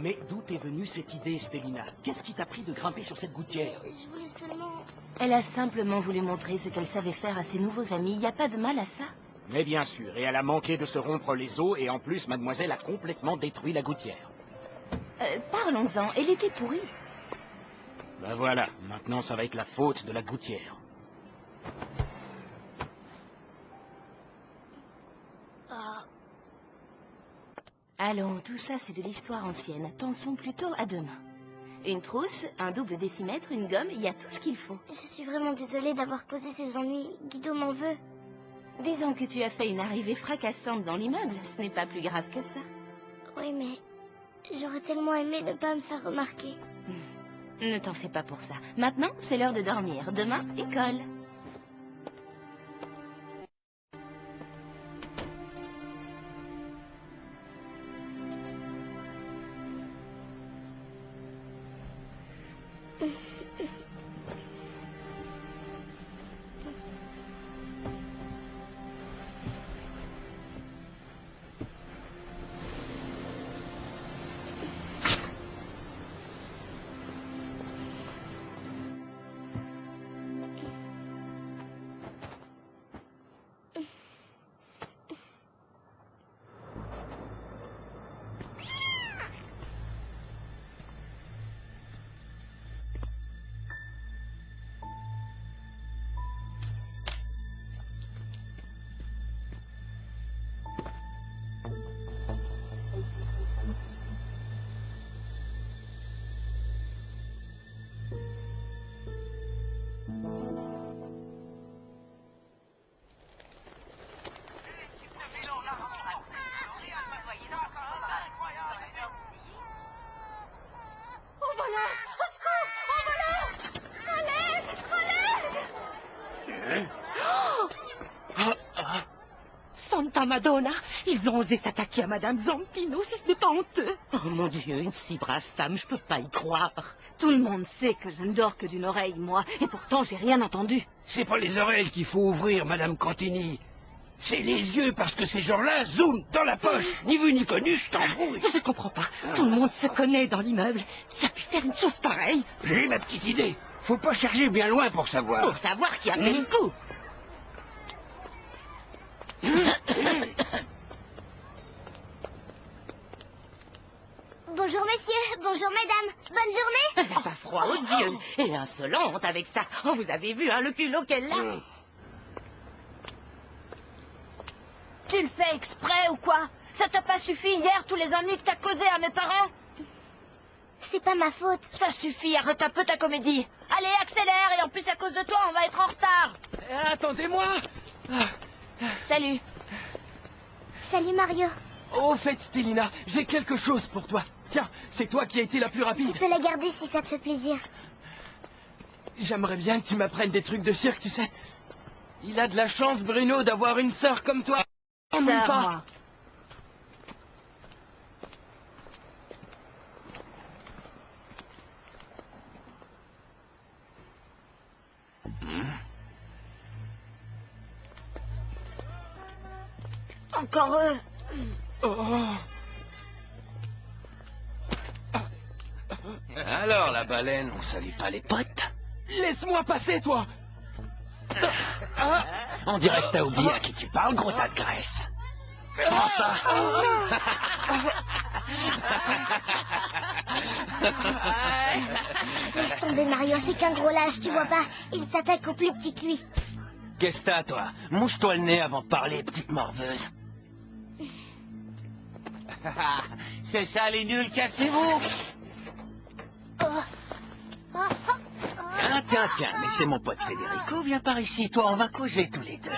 Mais d'où t'est venue cette idée, Stélina? Qu'est-ce qui t'a pris de grimper sur cette gouttière? Je voulais seulement... Elle a simplement voulu montrer ce qu'elle savait faire à ses nouveaux amis. Il n'y a pas de mal à ça. Mais bien sûr, et elle a manqué de se rompre les os, et en plus, mademoiselle a complètement détruit la gouttière. Parlons-en, elle était pourrie. Ben voilà, maintenant ça va être la faute de la gouttière. Allons, tout ça c'est de l'histoire ancienne. Pensons plutôt à demain. Une trousse, un double décimètre, une gomme, il y a tout ce qu'il faut. Je suis vraiment désolée d'avoir causé ces ennuis. Guido m'en veut. Disons que tu as fait une arrivée fracassante dans l'immeuble. Ce n'est pas plus grave que ça. Oui, mais j'aurais tellement aimé ne pas me faire remarquer. Ne t'en fais pas pour ça. Maintenant, c'est l'heure de dormir. Demain, école. Santa Madonna, ils ont osé s'attaquer à Madame Zampino, c'est pas honteux. Oh mon Dieu, une si brave femme, je peux pas y croire. Tout le monde sait que je ne dors que d'une oreille, moi, et pourtant j'ai rien entendu. C'est pas les oreilles qu'il faut ouvrir, Madame Cantini. C'est les yeux, parce que ces gens-là, zoom, dans la poche. Ni vu ni connu, je t'embrouille. Je comprends pas. Tout le monde se connaît dans l'immeuble. Qui a pu faire une chose pareille? J'ai ma petite idée. Faut pas chercher bien loin pour savoir. Pour savoir qui a fait le coup. Bonjour messieurs, bonjour mesdames, bonne journée. Elle n'a pas froid aux yeux. Et insolente avec ça. Oh, vous avez vu, hein, le culot qu'elle a. Tu le fais exprès ou quoi? Ça t'a pas suffi hier, tous les ennuis que t'as causés à mes parents? C'est pas ma faute. Ça suffit, arrête un peu ta comédie. Allez, accélère, et en plus à cause de toi, on va être en retard. Attendez-moi. Salut. Salut Mario. Au fait, Stélina, j'ai quelque chose pour toi. Tiens, c'est toi qui as été la plus rapide. Tu peux la garder si ça te fait plaisir. J'aimerais bien que tu m'apprennes des trucs de cirque, tu sais. Il a de la chance, Bruno, d'avoir une sœur comme toi. Ennuie pas. Encore eux. Oh. Alors, la baleine, on salue pas les potes? Laisse-moi passer, toi. On dirait que t'as oublié à qui tu parles, gros tas de graisse. Comment ça? Laisse tomber Mario, c'est qu'un gros lâche, tu vois pas. Il s'attaque au plus petit que lui. Qu'est-ce que t'as, toi? Mouche-toi le nez avant de parler, petite morveuse. C'est ça, les nuls, cassez-vous! Tiens, mais c'est mon pote Federico, viens par ici, toi, on va causer tous les deux.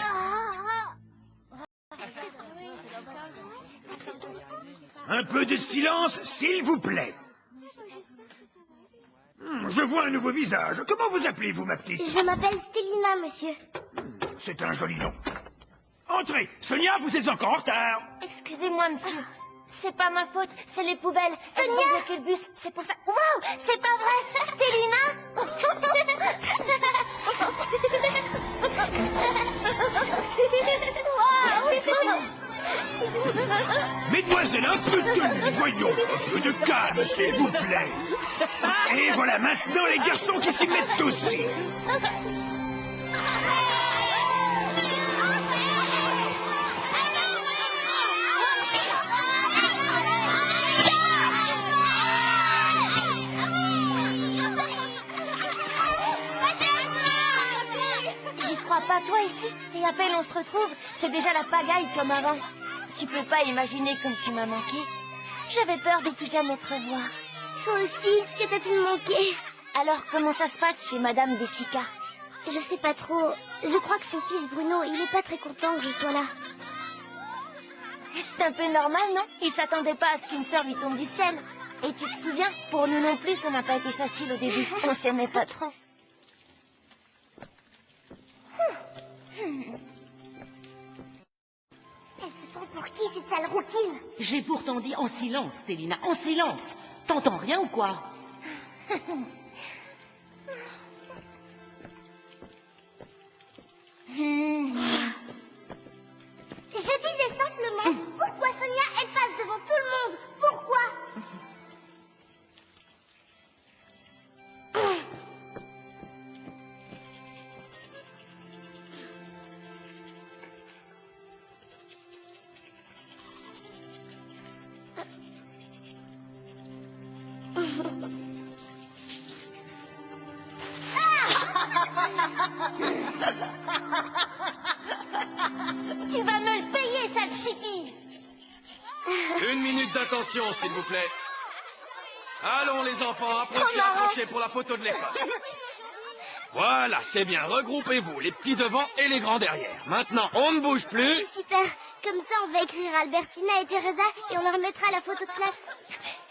Un peu de silence, s'il vous plaît. Je vois un nouveau visage. Comment vous appelez-vous, ma petite? Je m'appelle Stélina, monsieur. C'est un joli nom. Entrez. Sonia, vous êtes encore en retard. Excusez-moi, monsieur. C'est pas ma faute, c'est les poubelles. Elles ont Sonia! bloqué le bus, c'est pour ça. Waouh, c'est pas vrai. Stélina. Waouh, Mesdemoiselles, un peu de tenue, voyons, un peu de calme, s'il vous plaît. Et voilà maintenant les garçons qui s'y mettent aussi. J'y crois pas, toi ici. Et à peine on se retrouve, c'est déjà la pagaille comme avant. Tu peux pas imaginer comme tu m'as manqué. J'avais peur de plus jamais te revoir. Toi aussi, ce que t'as pu me manquer. Alors, comment ça se passe chez Madame Dessica? Je sais pas trop. Je crois que son fils Bruno, il est pas très content que je sois là. C'est un peu normal, non? Il s'attendait pas à ce qu'une sœur lui tombe du ciel. Et tu te souviens, pour nous non plus, ça n'a pas été facile au début. On s'aimait pas trop. Elle se prend pour qui, cette sale rouquine? J'ai pourtant dit en silence, Stélina, en silence. T'entends rien ou quoi? Je disais simplement, pourquoi Sonia, elle passe devant tout le monde? Pourquoi? Tu vas me le payer, sale chipie. Une minute d'attention, s'il vous plaît. Allons, les enfants, approchez, approchez pour la photo de l'école. Voilà, c'est bien. Regroupez-vous, les petits devant et les grands derrière. Maintenant, on ne bouge plus. Super. Comme ça, on va écrire Albertina et Teresa et on leur mettra la photo de classe.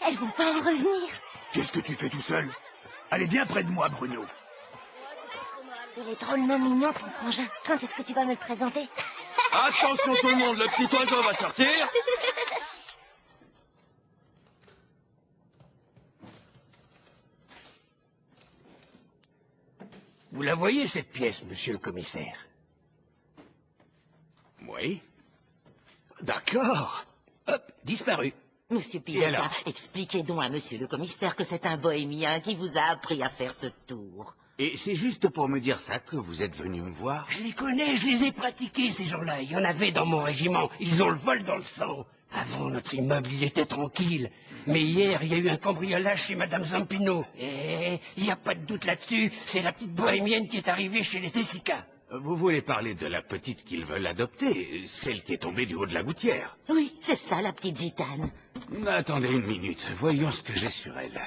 Elles vont pas en revenir. Qu'est-ce que tu fais tout seul? Allez, viens près de moi, Bruno. Il est drôlement mignon, ton frangin. Quand est-ce que tu vas me le présenter? Attention tout le monde, le petit oiseau va sortir. Vous la voyez, cette pièce, monsieur le commissaire? Oui. D'accord. Hop, disparu. Monsieur Et alors Pilota, expliquez donc à monsieur le commissaire que c'est un bohémien qui vous a appris à faire ce tour. Et c'est juste pour me dire ça que vous êtes venu me voir? Je les connais, je les ai pratiqués, ces gens-là. Il y en avait dans mon régiment. Ils ont le vol dans le sang. Avant, notre immeuble, il était tranquille. Mais hier, il y a eu un cambriolage chez Madame Zampino. Et il n'y a pas de doute là-dessus. C'est la petite bohémienne qui est arrivée chez les Tessica. Vous voulez parler de la petite qu'ils veulent adopter, celle qui est tombée du haut de la gouttière? Oui, c'est ça, la petite gitane. Attendez une minute, voyons ce que j'ai sur elle.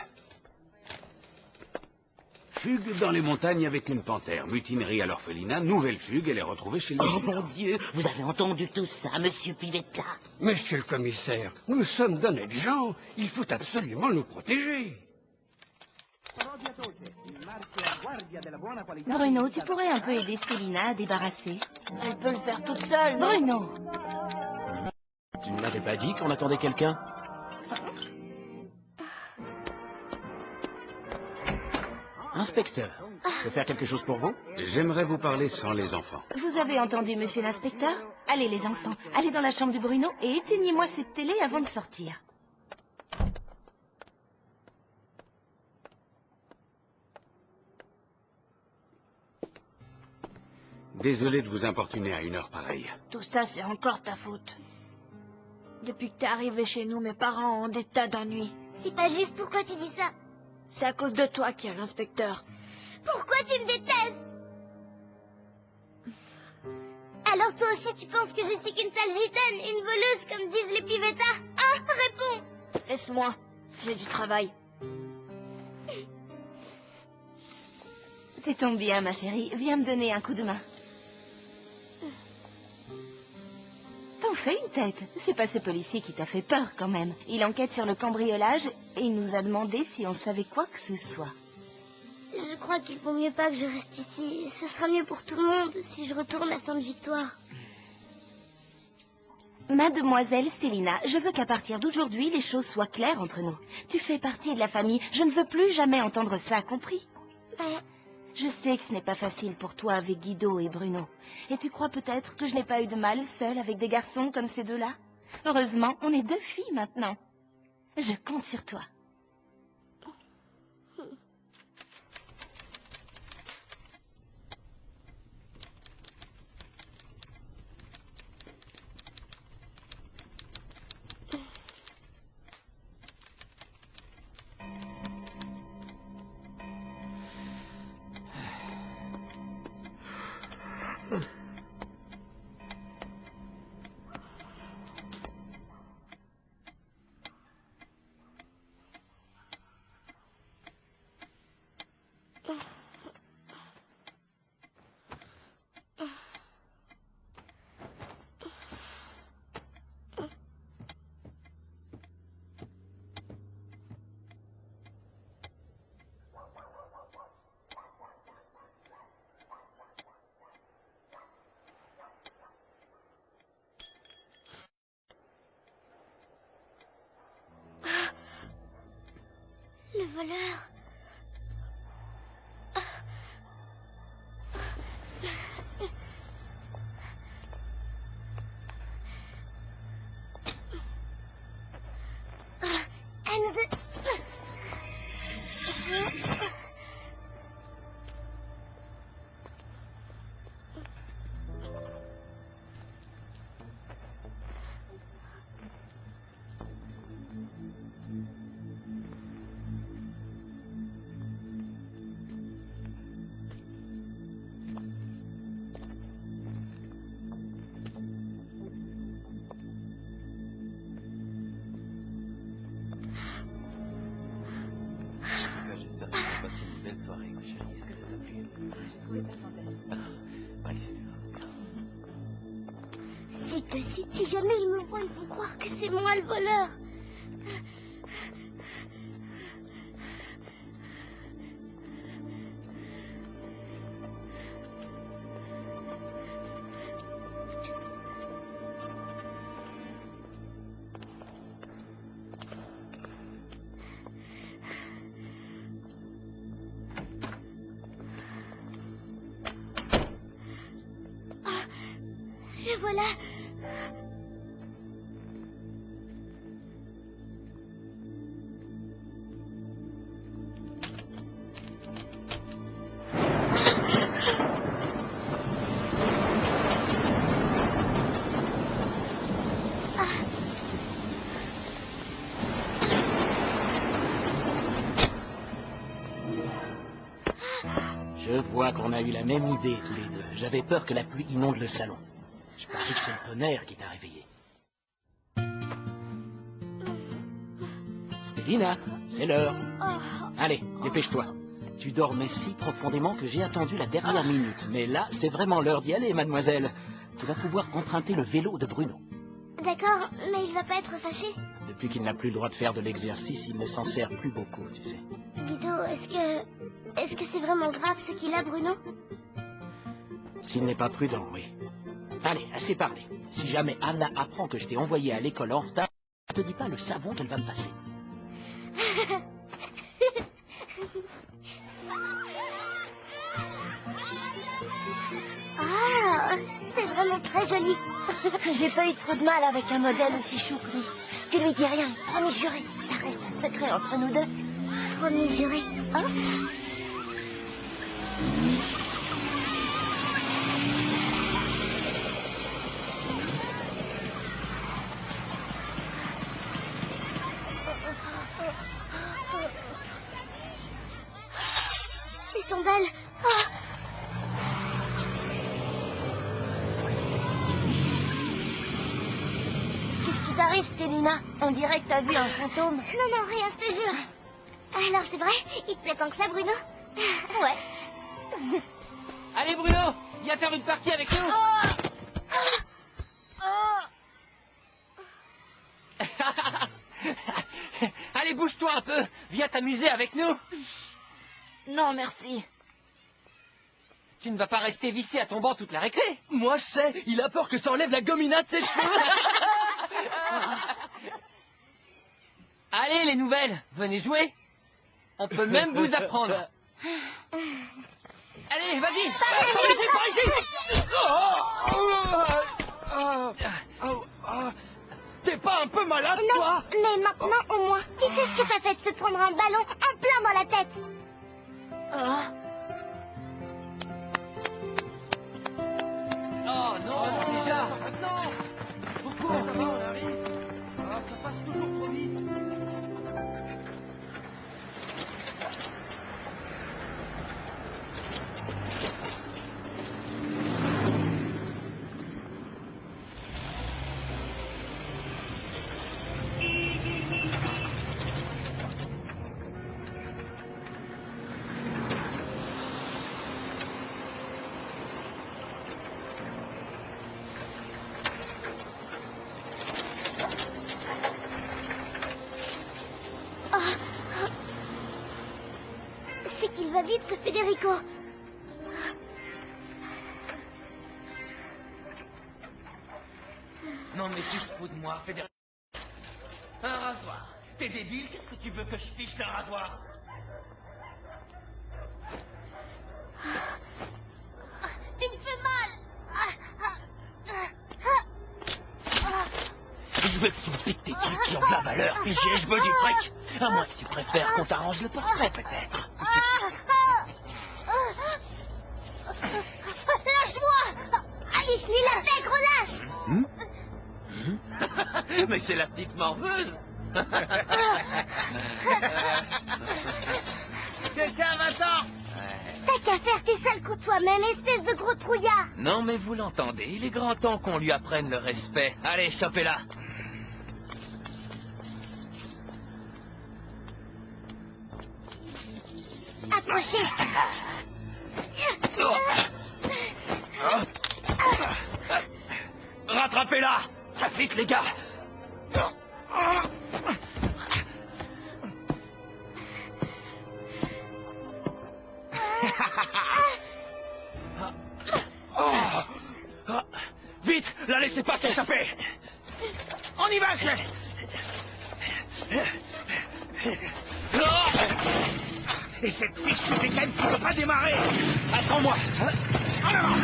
Fugue dans les montagnes avec une panthère, mutinerie à l'orphelinat, nouvelle fugue, elle est retrouvée chez le... Oh mon Dieu, vous avez entendu tout ça, monsieur Piletta? Monsieur le commissaire, nous sommes d'honnêtes gens. Il faut absolument nous protéger. Bruno, tu pourrais un peu aider Stélina à débarrasser. Elle peut le faire toute seule. Bruno! Tu ne m'avais pas dit qu'on attendait quelqu'un? Inspecteur, je peux faire quelque chose pour vous? J'aimerais vous parler sans les enfants. Vous avez entendu, monsieur l'inspecteur? Allez, les enfants, allez dans la chambre de Bruno et éteignez-moi cette télé avant de sortir. Désolé de vous importuner à une heure pareille. Tout ça, c'est encore ta faute. Depuis que t'es arrivé chez nous, mes parents ont des tas d'ennuis. C'est pas juste, pourquoi tu dis ça? C'est à cause de toi qu'il y a l'inspecteur. Pourquoi tu me détestes? Alors toi aussi tu penses que je suis qu'une sale gitane, une voleuse comme disent les pivettas? Ah, réponds! Laisse-moi, j'ai du travail. Tu tombes bien, ma chérie. Viens me donner un coup de main. T'en fais une tête. C'est pas ce policier qui t'a fait peur, quand même. Il enquête sur le cambriolage et il nous a demandé si on savait quoi que ce soit. Je crois qu'il vaut mieux pas que je reste ici. Ce sera mieux pour tout le monde si je retourne à Sainte-Victoire. Mademoiselle Stélina, je veux qu'à partir d'aujourd'hui, les choses soient claires entre nous. Tu fais partie de la famille. Je ne veux plus jamais entendre ça, compris? Je sais que ce n'est pas facile pour toi avec Guido et Bruno. Et tu crois peut-être que je n'ai pas eu de mal seule avec des garçons comme ces deux-là? Heureusement, on est 2 filles maintenant. Je compte sur toi. Le voleur. J'espère que tu vas passer une belle soirée, ma chérie. Est-ce que ça t'a plu? J'ai trouvé ça fantastique. Ouais, c'est Si jamais ils me voient, ils vont croire que c'est moi le voleur. Le voilà. Je vois qu'on a eu la même idée tous les deux. J'avais peur que la pluie inonde le salon. Je parie que c'est le tonnerre qui t'a réveillé. Stélina, c'est l'heure. Allez, dépêche-toi. Tu dormais si profondément que j'ai attendu la dernière minute. Mais là, c'est vraiment l'heure d'y aller, mademoiselle. Tu vas pouvoir emprunter le vélo de Bruno. D'accord, mais il va pas être fâché. Depuis qu'il n'a plus le droit de faire de l'exercice, il ne s'en sert plus beaucoup, tu sais. Guido, est-ce que c'est vraiment grave ce qu'il a, Bruno? S'il n'est pas prudent, oui. Allez, assez parlé. Si jamais Anna apprend que je t'ai envoyé à l'école en retard, ne te dis pas le savon qu'elle va me passer. Ah, c'est vraiment très joli. J'ai pas eu trop de mal avec un modèle aussi chou que lui. Tu lui dis rien, promis juré. Ça reste un secret entre nous deux. Promis juré. Hein? Les sandales. Ah. Qu'est-ce qui t'arrive, Stélina? On dirait que t'as vu un fantôme. Non, rien, je te jure. Alors, c'est vrai? Il te plaît tant que ça, Bruno? Ouais. Allez, Bruno, viens faire une partie avec nous. Allez, bouge-toi un peu. Viens t'amuser avec nous. Non, merci. Tu ne vas pas rester vissé à ton banc toute la récré. Moi, je sais, il a peur que ça enlève la gomina de ses cheveux. Allez, les nouvelles, venez jouer. On peut même vous apprendre. Allez, vas-y. Par ici. Non, mais maintenant au moins, tu sais ce que ça fait de se prendre un ballon en plein dans la tête. Oh non, déjà maintenant. Pourquoi ça va, on arrive? Ah, ça passe toujours trop vite. C'est qu'il va vite, ce Federico. Non mais tu te fous de moi, Federico. Un rasoir. T'es débile, qu'est-ce que tu veux que je fiche d'un rasoir? Tu me fais mal. Je veux que tu me piques tes trucs qui ont de la valeur, pigé, je veux du fric. À moins que tu préfères qu'on t'arrange le portrait, peut-être. Lâche-moi. Allez, je lui la paix, relâche. Mais c'est la petite morveuse. C'est ça, Vincent. T'as qu'à faire tes sales coups de toi-même, espèce de gros trouillard. Non, mais vous l'entendez, il est grand temps qu'on lui apprenne le respect. Allez, chopez-la. Approchez. Rattrapez-la. Vite, les gars. Vite, la laissez pas s'échapper. On y va, chef. Et cette fichue bécane qui ne peut pas démarrer. Attends-moi. En avant.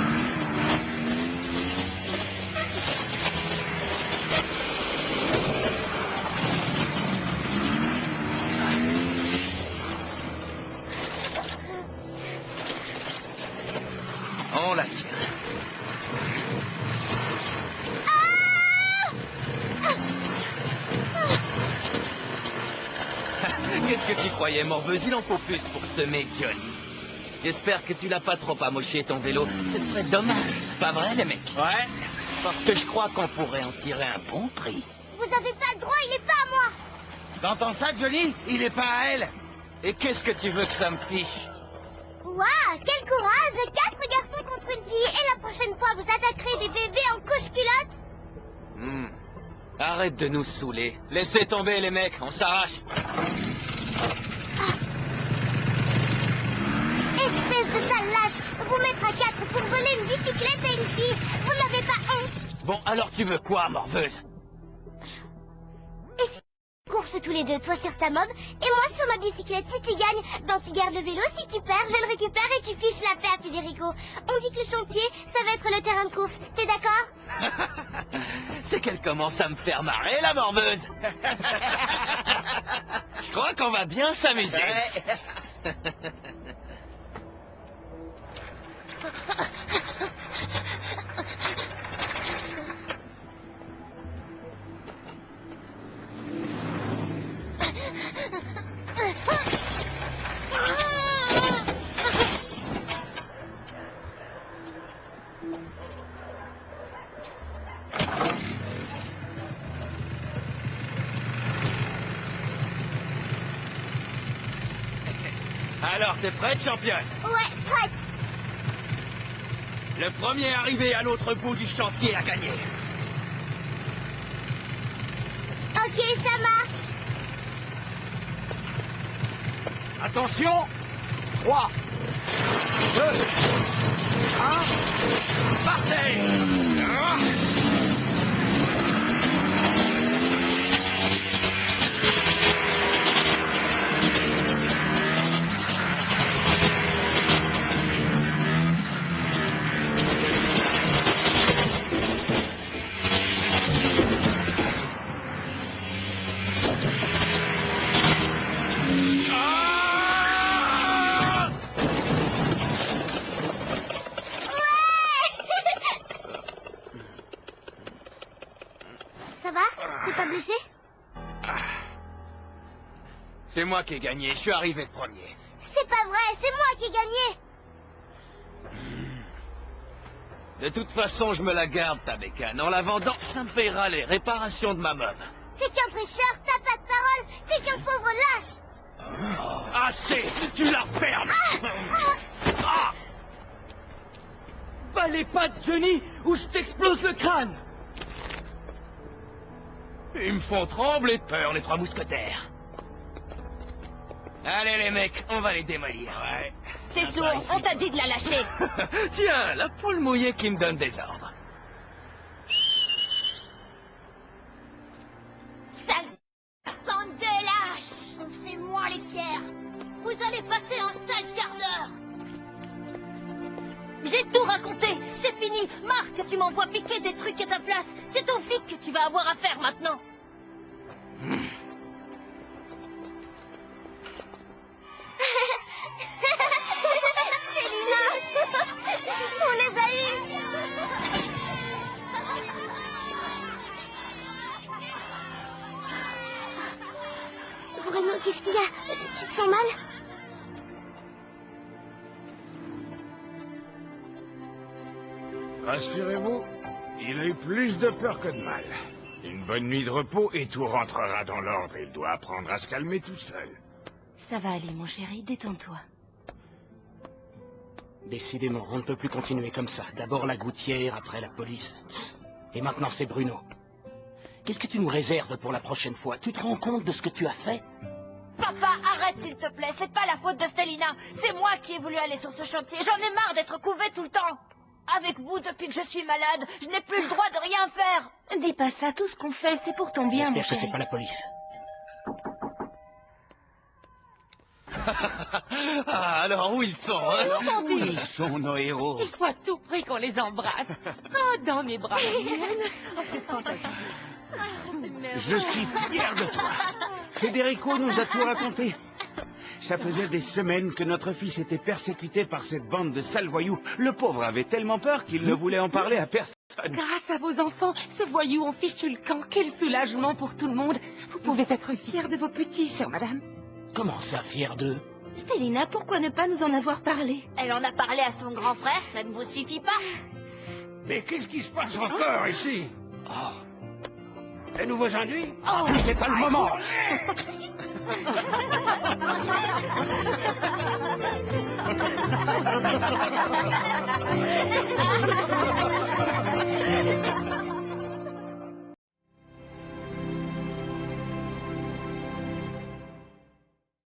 On la tient. Qu'est-ce que tu croyais, morveuse? Il en faut plus pour ce mec, Johnny. J'espère que tu l'as pas trop amoché, ton vélo. Ce serait dommage, pas vrai, les mecs? Ouais, parce que je crois qu'on pourrait en tirer un bon prix. Vous avez pas le droit, il est pas à moi. T'entends ça, Johnny? Il est pas à elle. Et qu'est-ce que tu veux que ça me fiche? Waouh, quel courage! 4 garçons contre une fille, et la prochaine fois vous attaquerez des bébés en couche-culotte? Arrête de nous saouler. Laissez tomber, les mecs, on s'arrache. Espèce de sale lâche! Vous mettre à 4 pour voler une bicyclette à une fille, vous n'avez pas honte? Bon, alors tu veux quoi, morveuse? Course tous les deux, toi sur ta mob, et moi sur ma bicyclette. Si tu gagnes, ben tu gardes le vélo, si tu perds, je le récupère et tu fiches la paix à Federico. On dit que le chantier, ça va être le terrain de course, t'es d'accord? C'est qu'elle commence à me faire marrer, la morveuse. Je crois qu'on va bien s'amuser. Alors, t'es prête, championne? Ouais, prête. Le premier arrivé à l'autre bout du chantier a gagné. Ok, ça marche. Attention! 3, 2, 1, partez! Ça va? T'es pas blessé? C'est moi qui ai gagné, je suis arrivé de premier. C'est pas vrai, c'est moi qui ai gagné. De toute façon, je me la garde, ta bécane. En la vendant, ça me paiera les réparations de ma mob. T'es qu'un tricheur, t'as pas de parole, t'es qu'un pauvre lâche. Assez, tu la perds. Bats les pattes, Johnny, ou je t'explose le crâne. Ils me font trembler de peur, les trois mousquetaires. Allez, les mecs, on va les démolir. Ouais. C'est sourd, on t'a dit de la lâcher. Tiens, la poule mouillée qui me donne des ordres. Sale bande de lâches. Fais-moi les pierres. Vous allez passer un sale quart d'heure. J'ai tout raconté, c'est fini. Marc, tu m'envoies piquer des trucs à ta place. C'est ton flic que tu vas avoir à faire maintenant. Stélina, on les a eus. Bruno, qu'est-ce qu'il y a? Tu te sens mal? Rassurez-vous, il a eu plus de peur que de mal. Une bonne nuit de repos et tout rentrera dans l'ordre. Il doit apprendre à se calmer tout seul. Ça va aller, mon chéri, détends-toi. Décidément, on ne peut plus continuer comme ça. D'abord la gouttière, après la police. Et maintenant c'est Bruno. Qu'est-ce que tu nous réserves pour la prochaine fois? Tu te rends compte de ce que tu as fait? Papa, arrête s'il te plaît, c'est pas la faute de Stélina. C'est moi qui ai voulu aller sur ce chantier. J'en ai marre d'être couvée tout le temps. Avec vous, depuis que je suis malade, je n'ai plus le droit de rien faire. Dis pas ça, tout ce qu'on fait, c'est pour ton bien, mon J'espère que chéri. c'est pas la police. Ah, alors où ils sont, hein? Où ils sont, nos héros? Il faut à tout prix qu'on les embrasse. Oh, dans mes bras, mignonne. Oh, c'est fantastique. Je suis fier de toi. Federico nous a tout raconté. Ça faisait des semaines que notre fils était persécuté par cette bande de sales voyous. Le pauvre avait tellement peur qu'il ne voulait en parler à personne. Grâce à vos enfants, ces voyous ont fichu le camp. Quel soulagement pour tout le monde. Vous pouvez être fiers de vos petits, chère madame. Comment ça, fier d'eux? Stélina, pourquoi ne pas nous en avoir parlé? Elle en a parlé à son grand frère, ça ne vous suffit pas? Mais qu'est-ce qui se passe encore ici? Oh. De nouveaux ennuis? Oh, c'est pas le moment.